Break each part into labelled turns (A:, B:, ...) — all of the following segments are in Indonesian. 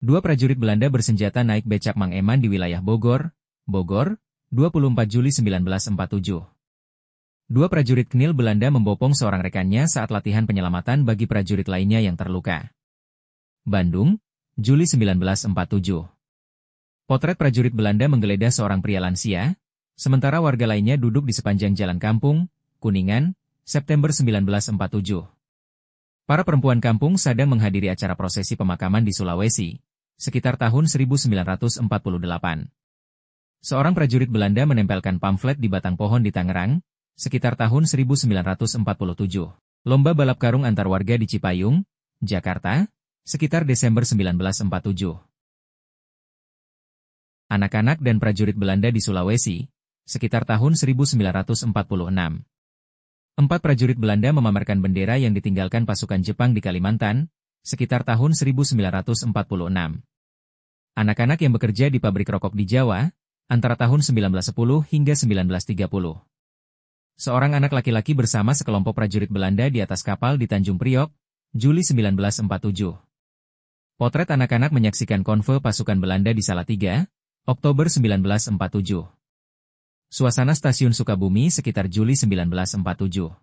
A: Dua prajurit Belanda bersenjata naik becak Mang Eman di wilayah Bogor, 24 Juli 1947. Dua prajurit KNIL Belanda membopong seorang rekannya saat latihan penyelamatan bagi prajurit lainnya yang terluka. Bandung, Juli 1947. Potret prajurit Belanda menggeledah seorang pria lansia, sementara warga lainnya duduk di sepanjang jalan kampung, Kuningan, September 1947. Para perempuan kampung sedang menghadiri acara prosesi pemakaman di Sulawesi, sekitar tahun 1948. Seorang prajurit Belanda menempelkan pamflet di batang pohon di Tangerang, sekitar tahun 1947. Lomba balap karung antar warga di Cipayung, Jakarta, sekitar Desember 1947. Anak-anak dan prajurit Belanda di Sulawesi, sekitar tahun 1946. Empat prajurit Belanda memamerkan bendera yang ditinggalkan pasukan Jepang di Kalimantan, sekitar tahun 1946. Anak-anak yang bekerja di pabrik rokok di Jawa, antara tahun 1910 hingga 1930. Seorang anak laki-laki bersama sekelompok prajurit Belanda di atas kapal di Tanjung Priok, Juli 1947. Potret anak-anak menyaksikan konvoi pasukan Belanda di Salatiga, Oktober 1947. Suasana stasiun Sukabumi sekitar Juli 1947.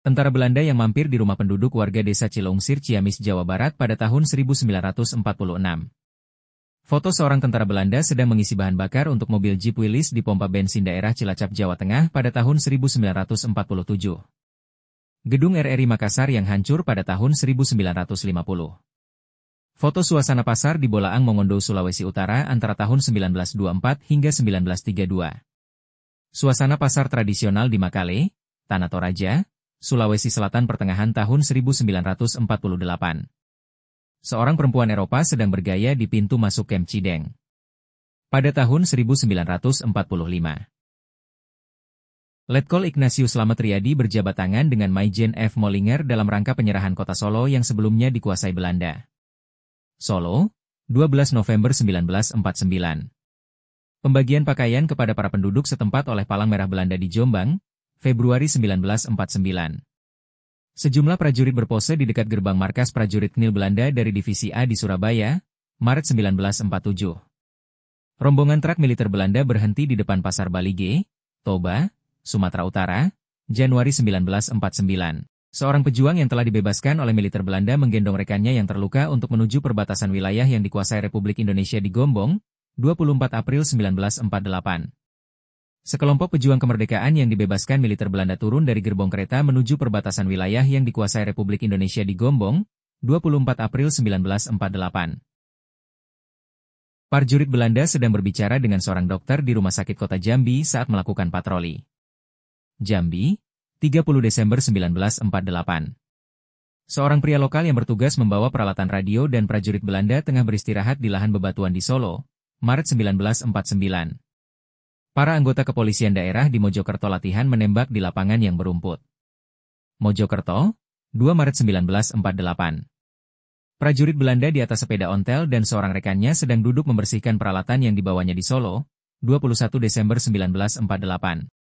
A: Tentara Belanda yang mampir di rumah penduduk warga desa Cilungsir, Ciamis, Jawa Barat pada tahun 1946. Foto seorang tentara Belanda sedang mengisi bahan bakar untuk mobil Jeep Willys di pompa bensin daerah Cilacap, Jawa Tengah pada tahun 1947. Gedung RRI Makassar yang hancur pada tahun 1950. Foto suasana pasar di Bolaang, Mongondo, Sulawesi Utara antara tahun 1924 hingga 1932. Suasana pasar tradisional di Makale, Tanah Toraja, Sulawesi Selatan pertengahan tahun 1948. Seorang perempuan Eropa sedang bergaya di pintu masuk Camp Cideng. Pada tahun 1945. Letkol Ignatius Slamet Riyadi berjabat tangan dengan Maijen F. Molinger dalam rangka penyerahan kota Solo yang sebelumnya dikuasai Belanda. Solo, 12 November 1949. Pembagian pakaian kepada para penduduk setempat oleh Palang Merah Belanda di Jombang, Februari 1949. Sejumlah prajurit berpose di dekat gerbang markas prajurit KNIL Belanda dari Divisi A di Surabaya, Maret 1947. Rombongan truk militer Belanda berhenti di depan Pasar Balige, Toba, Sumatera Utara, Januari 1949. Seorang pejuang yang telah dibebaskan oleh militer Belanda menggendong rekannya yang terluka untuk menuju perbatasan wilayah yang dikuasai Republik Indonesia di Gombong, 24 April 1948. Sekelompok pejuang kemerdekaan yang dibebaskan militer Belanda turun dari gerbong kereta menuju perbatasan wilayah yang dikuasai Republik Indonesia di Gombong, 24 April 1948. Prajurit Belanda sedang berbicara dengan seorang dokter di Rumah Sakit Kota Jambi saat melakukan patroli. Jambi, 30 Desember 1948. Seorang pria lokal yang bertugas membawa peralatan radio dan prajurit Belanda tengah beristirahat di lahan bebatuan di Solo, Maret 1949. Para anggota kepolisian daerah di Mojokerto latihan menembak di lapangan yang berumput. Mojokerto, 2 Maret 1948. Prajurit Belanda di atas sepeda ontel dan seorang rekannya sedang duduk membersihkan peralatan yang dibawanya di Solo, 21 Desember 1948.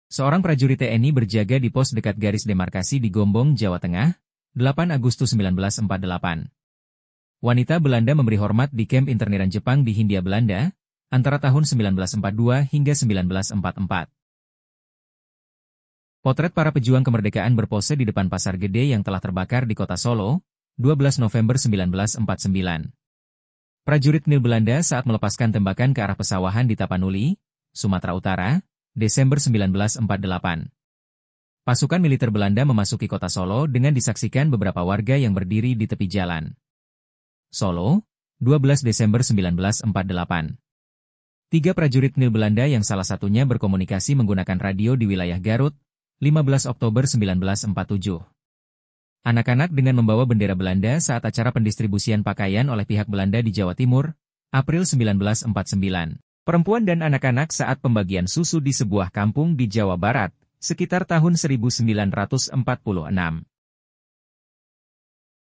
A: Seorang prajurit TNI berjaga di pos dekat garis demarkasi di Gombong, Jawa Tengah, 8 Agustus 1948. Wanita Belanda memberi hormat di kamp interniran Jepang di Hindia Belanda, antara tahun 1942 hingga 1944. Potret para pejuang kemerdekaan berpose di depan Pasar Gede yang telah terbakar di kota Solo, 12 November 1949. Prajurit KNIL Belanda saat melepaskan tembakan ke arah pesawahan di Tapanuli, Sumatera Utara, Desember 1948. Pasukan militer Belanda memasuki kota Solo dengan disaksikan beberapa warga yang berdiri di tepi jalan. Solo, 12 Desember 1948. Tiga prajurit KNIL Belanda yang salah satunya berkomunikasi menggunakan radio di wilayah Garut, 15 Oktober 1947. Anak-anak dengan membawa bendera Belanda saat acara pendistribusian pakaian oleh pihak Belanda di Jawa Timur, April 1949. Perempuan dan anak-anak saat pembagian susu di sebuah kampung di Jawa Barat, sekitar tahun 1946.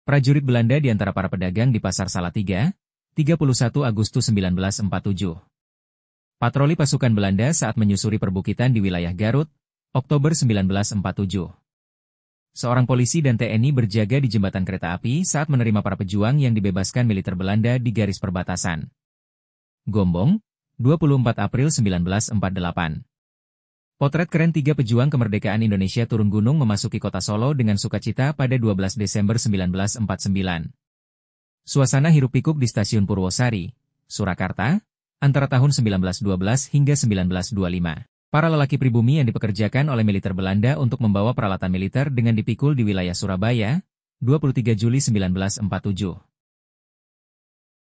A: Prajurit Belanda di antara para pedagang di Pasar Salatiga, 31 Agustus 1947. Patroli pasukan Belanda saat menyusuri perbukitan di wilayah Garut, Oktober 1947. Seorang polisi dan TNI berjaga di jembatan kereta api saat menerima para pejuang yang dibebaskan militer Belanda di garis perbatasan. Gombong, 24 April 1948. Potret keren 3 pejuang kemerdekaan Indonesia turun gunung memasuki kota Solo dengan sukacita pada 12 Desember 1949. Suasana hiruk-pikuk di stasiun Purwosari, Surakarta, antara tahun 1912 hingga 1925. Para lelaki pribumi yang dipekerjakan oleh militer Belanda untuk membawa peralatan militer dengan dipikul di wilayah Surabaya, 23 Juli 1947.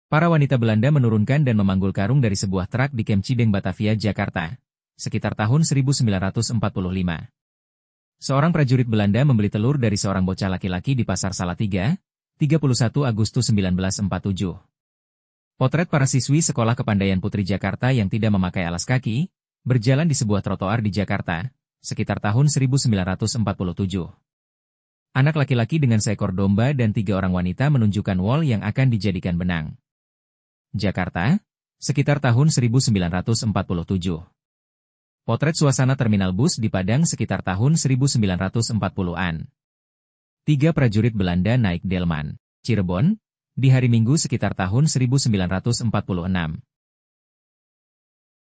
A: Para wanita Belanda menurunkan dan memanggul karung dari sebuah truk di Kem Cideng, Batavia, Jakarta, sekitar tahun 1945. Seorang prajurit Belanda membeli telur dari seorang bocah laki-laki di Pasar Salatiga, 31 Agustus 1947. Potret para siswi Sekolah Kepandaian Putri Jakarta yang tidak memakai alas kaki, berjalan di sebuah trotoar di Jakarta, sekitar tahun 1947. Anak laki-laki dengan seekor domba dan 3 orang wanita menunjukkan wol yang akan dijadikan benang. Jakarta, sekitar tahun 1947. Potret suasana terminal bus di Padang sekitar tahun 1940-an. 3 prajurit Belanda naik delman, Cirebon, di hari Minggu sekitar tahun 1946.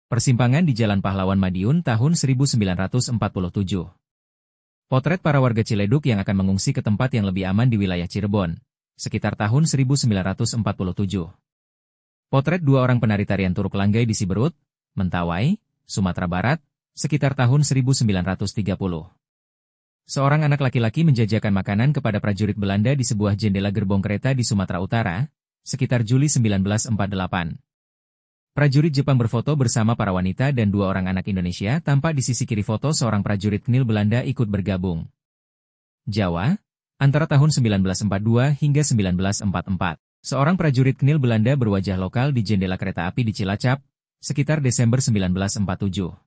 A: Persimpangan di Jalan Pahlawan Madiun tahun 1947. Potret para warga Ciledug yang akan mengungsi ke tempat yang lebih aman di wilayah Cirebon, sekitar tahun 1947. Potret 2 orang penari tarian Turuk Langgai di Siberut, Mentawai, Sumatera Barat, sekitar tahun 1930. Seorang anak laki-laki menjajakan makanan kepada prajurit Belanda di sebuah jendela gerbong kereta di Sumatera Utara, sekitar Juli 1948. Prajurit Jepang berfoto bersama para wanita dan 2 orang anak Indonesia tampak di sisi kiri foto seorang prajurit KNIL Belanda ikut bergabung. Jawa, antara tahun 1942 hingga 1944. Seorang prajurit KNIL Belanda berwajah lokal di jendela kereta api di Cilacap, sekitar Desember 1947.